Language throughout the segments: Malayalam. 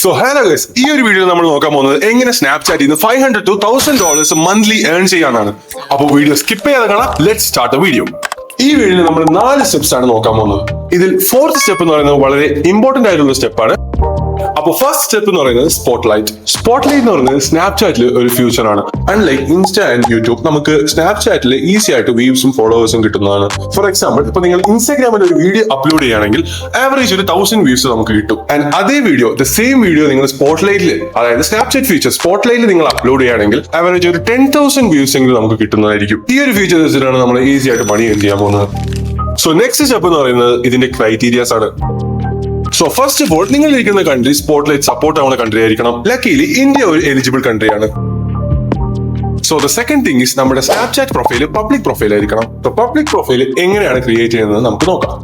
So hello guys, ഈ ഒരു വീഡിയോ നമ്മൾ നോക്കാൻ പോകുന്നത് എങ്ങനെ സ്നാപ്ചാറ്റിൽ നിന്ന് $500 to $1000 മന്ത്ലി ഏൺ ചെയ്യാനാണ്. അപ്പോൾ വീഡിയോ സ്കിപ്പ് ചെയ്യാതെ കാണാം. Let's start the video. ഈ വീഡിയോയിൽ നമ്മൾ 4 സ്റ്റെപ്സ് ആണ് നോക്കാൻ പോകുന്നത്. ഇതിൽ 4th സ്റ്റെപ്പ് എന്ന് പറയുന്നത് വളരെ ഇമ്പോർട്ടന്റ് ആയിട്ടുള്ള സ്റ്റെപ്പാണ്. അപ്പോൾ ഫസ്റ്റ് സ്റ്റെപ്പ് എന്ന് പറയുന്നത് സ്പോട്ട്ലൈറ്റ്. സ്പോട്ട്ലൈറ്റ് എന്ന് പറയുന്നത് സ്നാപ്ചാറ്റിൽ ഒരു ഫ്യൂച്ചർ ആണ്. അൺലൈക്ക് ഇൻസ്റ്റ ആൻഡ് യൂട്യൂബ്, നമുക്ക് സ്നാപ്ചാറ്റിൽ ഈസി ആയിട്ട് വ്യൂസും ഫോളോവേഴ്സും കിട്ടുന്നതാണ്. ഫോർ എക്സാമ്പിൾ, ഇപ്പൊ നിങ്ങൾ ഇൻസ്റ്റാഗ്രാമിൽ ഒരു വീഡിയോ അപ്ലോഡ് ചെയ്യുകയാണെങ്കിൽ ആവറേജ് ഒരു 1000 വ്യൂസ് നമുക്ക് കിട്ടും. ആൻഡ് അതേ വീഡിയോ, ദ സെയിം വീഡിയോ നിങ്ങൾ സ്പോട്ട്ലൈറ്റിൽ, അതായത് സ്നാപ്ചാറ്റ് ഫീച്ചർ സ്പോട്ട്ലൈറ്റിൽ നിങ്ങൾ അപ്ലോഡ് ചെയ്യുകയാണെങ്കിൽ ആവറേജ് ഒരു 10,000 വ്യൂസ് എങ്കിലും നമുക്ക് കിട്ടുന്നതായിരിക്കും. ഈ ഒരു ഫീച്ചർ വെച്ചിട്ടാണ് നമ്മൾ ഈസി ആയിട്ട് മണി ഏൺ ചെയ്യാൻ പോകുന്നത്. സോ നെക്സ്റ്റ് സ്റ്റെപ്പ് എന്ന് പറയുന്നത് ഇതിന്റെ ക്രൈറ്റീരിയാസ് ആണ്. സോ ഫസ്റ്റ് ഓഫ് ഓൾ, നിങ്ങൾ ഇരിക്കുന്ന കൺട്രി സ്പോട്ട്ലൈറ്റ് സപ്പോർട്ട് ആവുന്ന കൺട്രി ആയിരിക്കണം. ലക്കിലി ഇന്ത്യ ഒരു എലിജിബിൾ കൺട്രിയാണ്. So the second thing is നമ്മുടെ സ്നാപ്ചാറ്റ് പ്രൊഫൈൽ പബ്ലിക് പ്രൊഫൈൽ ആയിരിക്കണം. പബ്ലിക് പ്രൊഫൈൽ എങ്ങനെയാണ് ക്രിയേറ്റ് ചെയ്യുന്നത് നമുക്ക് നോക്കാം.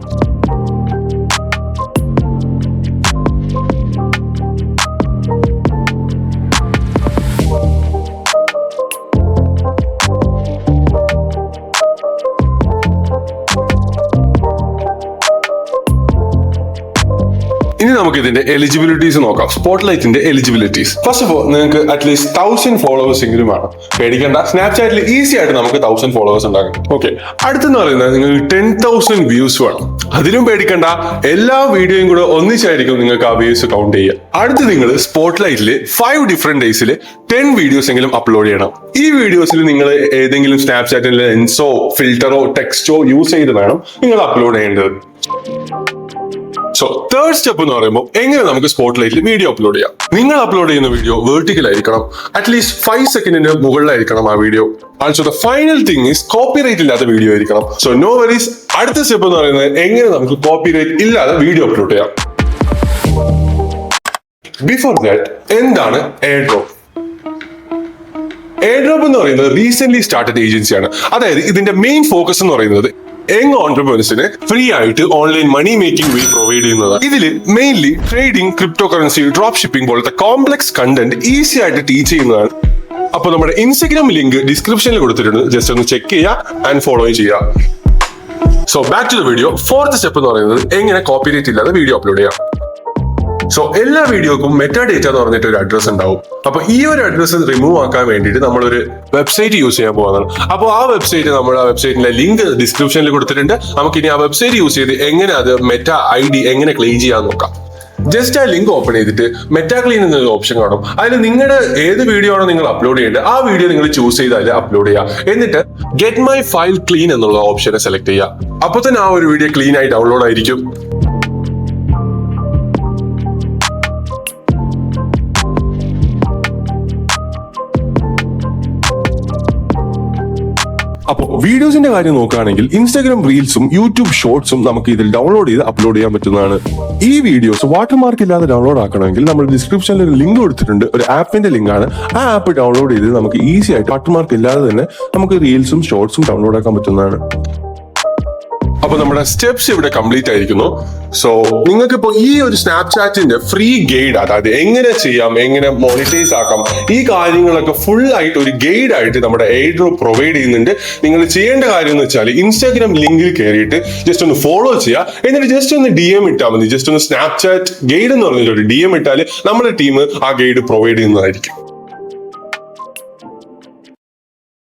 ഇനി നമുക്ക് ഇതിന്റെ എലിജിബിലിറ്റീസ് നോക്കാം. സ്പോട്ട്ലൈറ്റിന്റെ എലിജിബിലിറ്റീസ്. ഫസ്റ്റ് ഓഫ് ഓൾ, നിങ്ങൾക്ക് അറ്റ്ലീസ്റ്റ് 1000 ഫോളോവേഴ്സ് എങ്കിലും വേണം. പേടിക്കണ്ട, സ്നാപ്ചാറ്റിൽ ഈസി ആയിട്ട് നമുക്ക് 1000 ഫോളോവേഴ്സ് ഉണ്ടാകും. ഓക്കെ, അടുത്തെന്ന് പറയുന്നത് നിങ്ങൾക്ക് 10,000 വ്യൂസ് വേണം. അതിലും പേടിക്കണ്ട, എല്ലാ വീഡിയോയും കൂടെ ഒന്നിച്ചായിരിക്കും നിങ്ങൾക്ക് ആ വ്യൂസ് കൗണ്ട് ചെയ്യുക. അടുത്ത് നിങ്ങൾ സ്പോട്ട്ലൈറ്റിൽ 5 ഡിഫറെന്റ് ഡേയ്സിൽ 10 വീഡിയോസ് എങ്കിലും അപ്ലോഡ് ചെയ്യണം. ഈ വീഡിയോസിൽ നിങ്ങൾ ഏതെങ്കിലും സ്നാപ്ചാറ്റിൽ ലെൻസോ ഫിൽറ്ററോ ടെക്സ്റ്റോ യൂസ് ചെയ്ത് വേണം നിങ്ങൾ അപ്ലോഡ് ചെയ്യേണ്ടത്. സോ തേർഡ് സ്റ്റെപ്പ് എന്ന് പറയുമ്പോൾ എങ്ങനെ നമുക്ക് സ്പോട്ട്ലൈറ്റിൽ വീഡിയോ അപ്ലോഡ് ചെയ്യാം. നിങ്ങൾ അപ്ലോഡ് ചെയ്യുന്ന വീഡിയോ വെർട്ടിക്കൽ ആയിരിക്കണം. അറ്റ്ലീസ്റ്റ് 5 സെക്കൻഡിന് മുകളിലായിരിക്കണം ആ video. Also the final thing is copyright ഇല്ലാത്ത വീഡിയോ ആയിരിക്കണം. So no worries. അടുത്ത സ്റ്റെപ്പ് എന്ന് പറയുന്നത് എങ്ങനെ നമുക്ക് കോപ്പിറൈറ്റ് ഇല്ലാതെ വീഡിയോ അപ്ലോഡ് ചെയ്യാം. ബിഫോർ ദാറ്റ്, എന്താണ് എയർ ഡ്രോപ്പ്? എയർ ഡ്രോപ്പ് എന്ന് പറയുന്നത് റീസെന്റ് സ്റ്റാർട്ടഡ് ഏജൻസിയാണ്. അതായത് ഇതിന്റെ മെയിൻ ഫോക്കസ് എന്ന് പറയുന്നത് യങ് ഓൺട്രപ്രനേഴ്സിന് ഫ്രീ ആയിട്ട് ഓൺലൈൻ മണി മേക്കിംഗ് വേ പ്രൊവൈഡ് ചെയ്യുന്നതാണ്. ഇതിൽ mainly trading, crypto currency, drop shipping പോലത്തെ കോംപ്ലക്സ് കണ്ടന്റ് ഈസി ആയിട്ട് ടീച്ച് ചെയ്യുന്നതാണ്. അപ്പൊ നമ്മുടെ ഇൻസ്റ്റഗ്രാം ലിങ്ക് ഡിസ്ക്രിപ്ഷനിൽ കൊടുത്തിട്ടുണ്ട്. ജസ്റ്റ് ഒന്ന് ചെക്ക് ചെയ്യുക ആൻഡ് ഫോളോ ചെയ്യുക. So back to the video. 4th step എന്ന് പറയുന്നത് എങ്ങനെ കോപ്പിറൈറ്റ് ഇല്ലാതെ വീഡിയോ അപ്ലോഡ് ചെയ്യാം. സോ എല്ലാ വീഡിയോക്കും മെറ്റാഡേറ്റ എന്ന് പറഞ്ഞിട്ട് ഒരു അഡ്രസ് ഉണ്ടാവും. അപ്പൊ ഈ ഒരു അഡ്രസ് റിമൂവ് ആക്കാൻ വേണ്ടിയിട്ട് നമ്മളൊരു വെബ്സൈറ്റ് യൂസ് ചെയ്യാൻ പോകുന്നതാണ്. അപ്പോൾ ആ വെബ്സൈറ്റിന്റെ ലിങ്ക് ഡിസ്ക്രിപ്ഷനിൽ കൊടുത്തിട്ടുണ്ട്. നമുക്ക് ഇനി ആ വെബ്സൈറ്റ് യൂസ് ചെയ്ത് എങ്ങനെ അത് മെറ്റ ID എങ്ങനെ ക്ലെയിം ചെയ്യാൻ നോക്കാം. ജസ്റ്റ് ആ ലിങ്ക് ഓപ്പൺ ചെയ്തിട്ട് മെറ്റാ ക്ലീൻ എന്നൊരു ഓപ്ഷൻ കാണും. അതിൽ നിങ്ങളുടെ ഏത് വീഡിയോ ആണോ നിങ്ങൾ അപ്ലോഡ് ചെയ്യേണ്ടത് ആ വീഡിയോ നിങ്ങൾ ചൂസ് ചെയ്ത് അതിൽ അപ്ലോഡ് ചെയ്യുക. എന്നിട്ട് ഗെറ്റ് മൈ ഫയൽ ക്ലീൻ എന്നുള്ള ഓപ്ഷനെ സെലക്ട് ചെയ്യുക. അപ്പൊ തന്നെ ആ ഒരു വീഡിയോ ക്ലീൻ ആയി ഡൗൺലോഡ് ആയിരിക്കും. അപ്പോൾ വീഡിയോസിന്റെ കാര്യം നോക്കുകയാണെങ്കിൽ ഇൻസ്റ്റാഗ്രാം റീൽസും യൂട്യൂബ് ഷോർട്സും നമുക്ക് ഇതിൽ ഡൗൺലോഡ് ചെയ്ത് അപ്ലോഡ് ചെയ്യാൻ പറ്റുന്നതാണ്. ഈ വീഡിയോസ് വാട്ടർമാർക്ക് ഇല്ലാതെ ഡൗൺലോഡ് ആക്കണമെങ്കിൽ നമ്മൾ ഡിസ്ക്രിപ്ഷനിൽ ഒരു ലിങ്ക് കൊടുത്തിട്ടുണ്ട്. ഒരു ആപ്പിന്റെ ലിങ്ക് ആണ്. ആ ആപ്പ് ഡൗൺലോഡ് ചെയ്ത് നമുക്ക് ഈസി ആയിട്ട് വാട്ടർമാർക്ക് ഇല്ലാതെ തന്നെ നമുക്ക് റീൽസും ഷോർട്സും ഡൗൺലോഡ് ആക്കാൻ പറ്റുന്നതാണ്. അപ്പൊ നമ്മുടെ സ്റ്റെപ്സ് ഇവിടെ കംപ്ലീറ്റ് ആയിരിക്കുന്നു. സോ നിങ്ങൾക്ക് ഇപ്പോൾ ഈ ഒരു സ്നാപ്ചാറ്റിന്റെ ഫ്രീ ഗൈഡ്, അതായത് എങ്ങനെ ചെയ്യാം, എങ്ങനെ മോണിറ്റൈസ് ആക്കാം, ഈ കാര്യങ്ങളൊക്കെ ഫുൾ ആയിട്ട് ഒരു ഗൈഡ് ആയിട്ട് നമ്മുടെ എയർ ഡ്രോപ്പ് പ്രൊവൈഡ് ചെയ്യുന്നുണ്ട്. നിങ്ങൾ ചെയ്യേണ്ട കാര്യം എന്ന് വെച്ചാൽ ഇൻസ്റ്റാഗ്രാം ലിങ്കിൽ കയറിയിട്ട് ജസ്റ്റ് ഒന്ന് ഫോളോ ചെയ്യുക. എന്നിട്ട് ജസ്റ്റ് ഒന്ന് DM ഇട്ടാൽ മതി. ജസ്റ്റ് ഒന്ന് സ്നാപ്ചാറ്റ് ഗൈഡ് എന്ന് പറഞ്ഞിട്ട് ഒരു DM ഇട്ടാൽ നമ്മുടെ ടീം ആ ഗൈഡ് പ്രൊവൈഡ് ചെയ്യുന്നതായിരിക്കും.